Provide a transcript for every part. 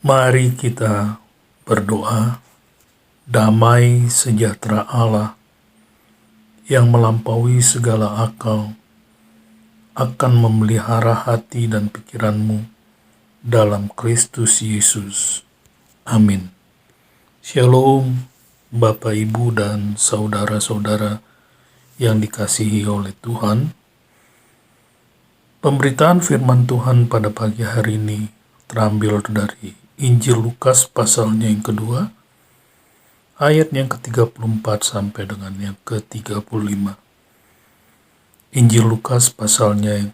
Mari kita berdoa. Damai sejahtera Allah yang melampaui segala akal akan memelihara hati dan pikiranmu dalam Kristus Yesus. Amin. Shalom, Bapak, Ibu, dan saudara-saudara yang dikasihi oleh Tuhan. Pemberitaan firman Tuhan pada pagi hari ini terambil dari Injil Lukas pasalnya yang kedua, ayat yang ke-34 sampai dengan yang ke-35. Injil Lukas pasalnya yang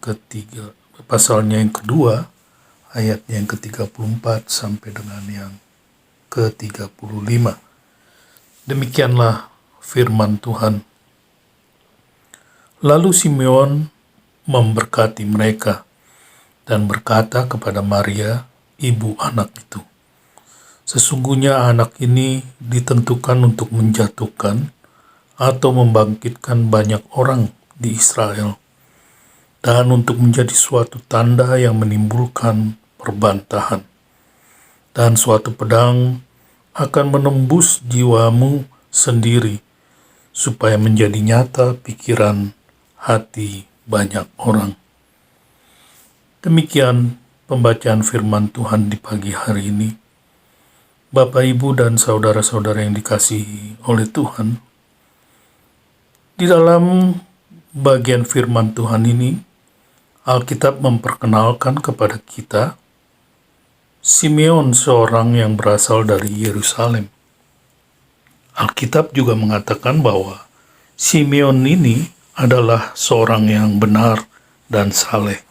kedua, ayat yang ke-34 sampai dengan yang ke-35. Demikianlah firman Tuhan. Lalu Simeon memberkati mereka dan berkata kepada Maria, ibu anak itu, sesungguhnya anak ini ditentukan untuk menjatuhkan atau membangkitkan banyak orang di Israel, dan untuk menjadi suatu tanda yang menimbulkan perbantahan. Dan suatu pedang akan menembus jiwamu sendiri, supaya menjadi nyata pikiran hati banyak orang. Demikian pembacaan firman Tuhan di pagi hari ini. Bapak, Ibu, dan saudara-saudara yang dikasihi oleh Tuhan, di dalam bagian firman Tuhan ini, Alkitab memperkenalkan kepada kita Simeon, seorang yang berasal dari Yerusalem. Alkitab juga mengatakan bahwa Simeon ini adalah seorang yang benar dan saleh.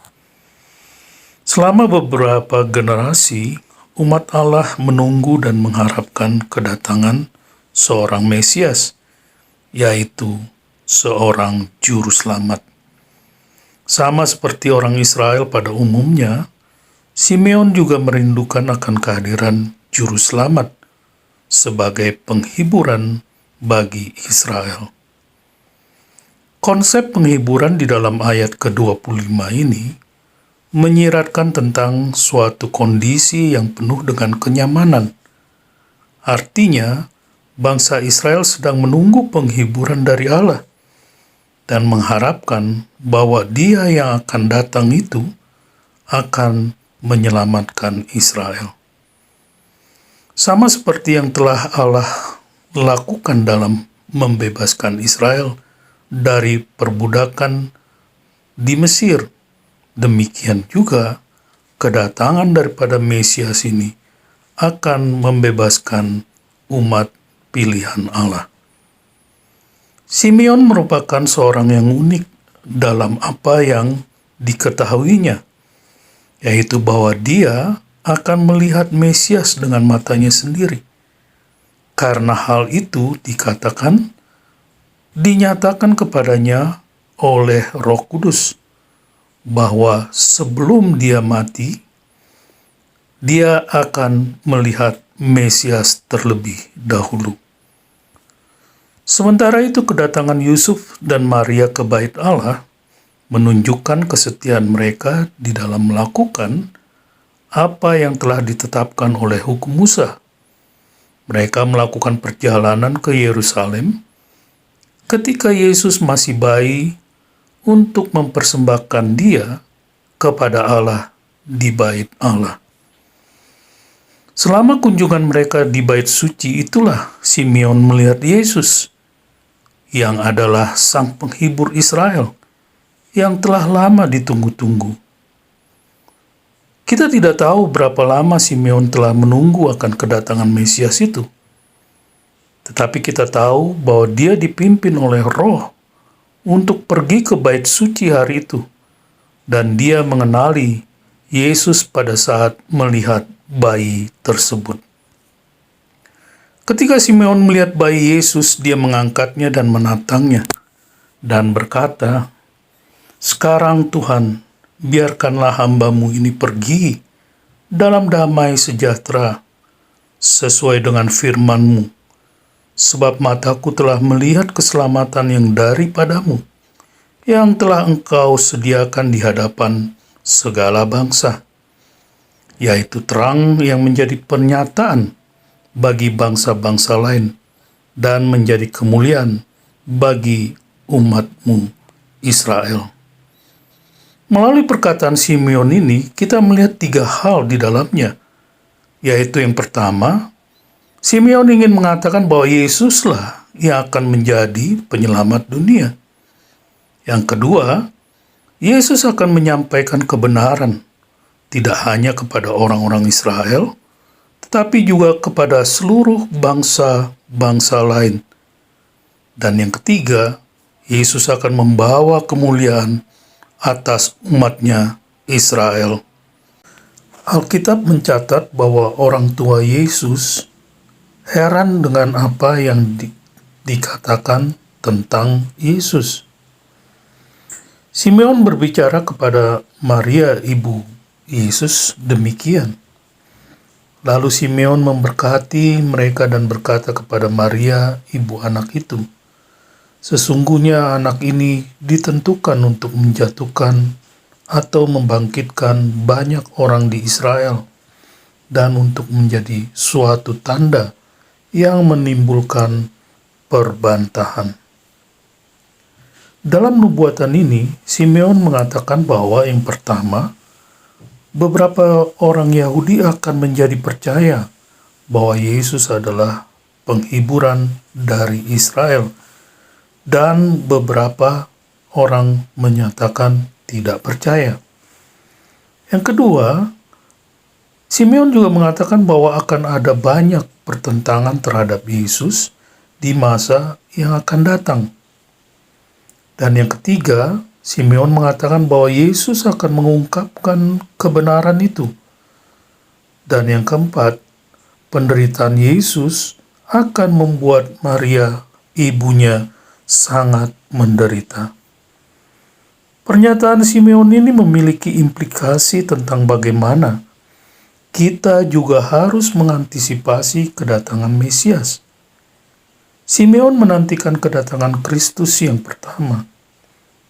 Selama beberapa generasi, umat Allah menunggu dan mengharapkan kedatangan seorang Mesias, yaitu seorang juru selamat. Sama seperti orang Israel pada umumnya, Simeon juga merindukan akan kehadiran juru selamat sebagai penghiburan bagi Israel. Konsep penghiburan di dalam ayat ke-25 ini menyiratkan tentang suatu kondisi yang penuh dengan kenyamanan. Artinya, bangsa Israel sedang menunggu penghiburan dari Allah dan mengharapkan bahwa Dia yang akan datang itu akan menyelamatkan Israel. Sama seperti yang telah Allah lakukan dalam membebaskan Israel dari perbudakan di Mesir, demikian juga kedatangan daripada Mesias ini akan membebaskan umat pilihan Allah. Simeon merupakan seorang yang unik dalam apa yang diketahuinya, yaitu bahwa dia akan melihat Mesias dengan matanya sendiri. Karena hal itu dinyatakan kepadanya oleh Roh Kudus, bahwa sebelum dia mati, dia akan melihat Mesias terlebih dahulu. Sementara itu, kedatangan Yusuf dan Maria ke Bait Allah menunjukkan kesetiaan mereka di dalam melakukan apa yang telah ditetapkan oleh hukum Musa. Mereka melakukan perjalanan ke Yerusalem ketika Yesus masih bayi untuk mempersembahkan dia kepada Allah di Bait Allah. Selama kunjungan mereka di Bait Suci, itulah Simeon melihat Yesus, yang adalah sang penghibur Israel, yang telah lama ditunggu-tunggu. Kita tidak tahu berapa lama Simeon telah menunggu akan kedatangan Mesias itu. Tetapi kita tahu bahwa dia dipimpin oleh Roh untuk pergi ke Bait Suci hari itu, dan dia mengenali Yesus pada saat melihat bayi tersebut. Ketika Simeon melihat bayi Yesus, dia mengangkatnya dan menatangnya, dan berkata, "Sekarang Tuhan, biarkanlah hamba-Mu ini pergi dalam damai sejahtera, sesuai dengan firman-Mu. Sebab mataku telah melihat keselamatan yang daripada-Mu, yang telah Engkau sediakan di hadapan segala bangsa, yaitu terang yang menjadi pernyataan bagi bangsa-bangsa lain dan menjadi kemuliaan bagi umatmu Israel. Melalui perkataan Simeon ini, kita melihat 3 hal di dalamnya, yaitu yang pertama, Simeon ingin mengatakan bahwa Yesuslah yang akan menjadi penyelamat dunia. Yang kedua, Yesus akan menyampaikan kebenaran, tidak hanya kepada orang-orang Israel, tetapi juga kepada seluruh bangsa-bangsa lain. Dan yang ketiga, Yesus akan membawa kemuliaan atas umatnya Israel. Alkitab mencatat bahwa orang tua Yesus heran dengan apa yang dikatakan tentang Yesus. Simeon berbicara kepada Maria, ibu Yesus, demikian. Lalu Simeon memberkati mereka dan berkata kepada Maria, ibu anak itu, sesungguhnya anak ini ditentukan untuk menjatuhkan atau membangkitkan banyak orang di Israel dan untuk menjadi suatu tanda yang menimbulkan perbantahan. Dalam nubuatan ini, Simeon mengatakan bahwa yang pertama, beberapa orang Yahudi akan menjadi percaya bahwa Yesus adalah penghiburan dari Israel, dan beberapa orang menyatakan tidak percaya. Yang kedua, Simeon juga mengatakan bahwa akan ada banyak pertentangan terhadap Yesus di masa yang akan datang. Dan yang ketiga, Simeon mengatakan bahwa Yesus akan mengungkapkan kebenaran itu. Dan yang keempat, penderitaan Yesus akan membuat Maria, ibunya, sangat menderita. Pernyataan Simeon ini memiliki implikasi tentang bagaimana kita juga harus mengantisipasi kedatangan Mesias. Simeon menantikan kedatangan Kristus yang pertama,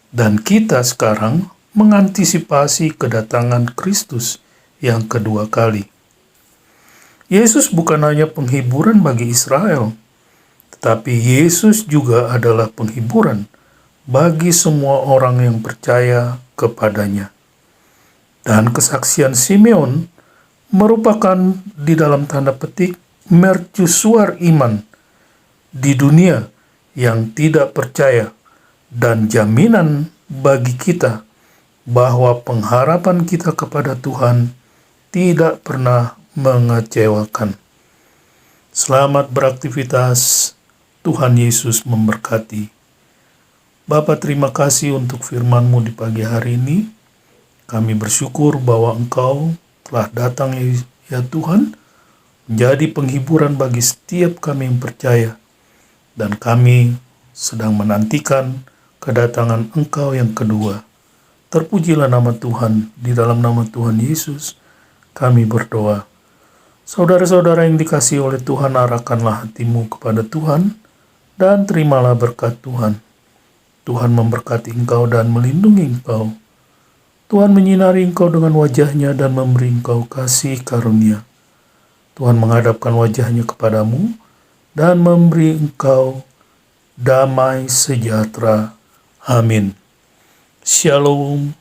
dan kita sekarang mengantisipasi kedatangan Kristus yang kedua kali. Yesus bukan hanya penghiburan bagi Israel, tetapi Yesus juga adalah penghiburan bagi semua orang yang percaya kepadanya. Dan kesaksian Simeon merupakan di dalam tanda petik mercusuar iman di dunia yang tidak percaya dan jaminan bagi kita bahwa pengharapan kita kepada Tuhan tidak pernah mengecewakan. Selamat beraktivitas. Tuhan Yesus memberkati. Bapa, terima kasih untuk firman-Mu di pagi hari ini. Kami bersyukur bahwa Engkau telah datang, ya Tuhan, menjadi penghiburan bagi setiap kami yang percaya. Dan kami sedang menantikan kedatangan Engkau yang kedua. Terpujilah nama Tuhan. Di dalam nama Tuhan Yesus kami berdoa. Saudara-saudara yang dikasihi oleh Tuhan, arahkanlah hatimu kepada Tuhan dan terimalah berkat Tuhan. Tuhan memberkati engkau dan melindungi engkau. Tuhan menyinari engkau dengan wajah-Nya dan memberi engkau kasih karunia. Tuhan menghadapkan wajah-Nya kepadamu dan memberi engkau damai sejahtera. Amin. Shalom.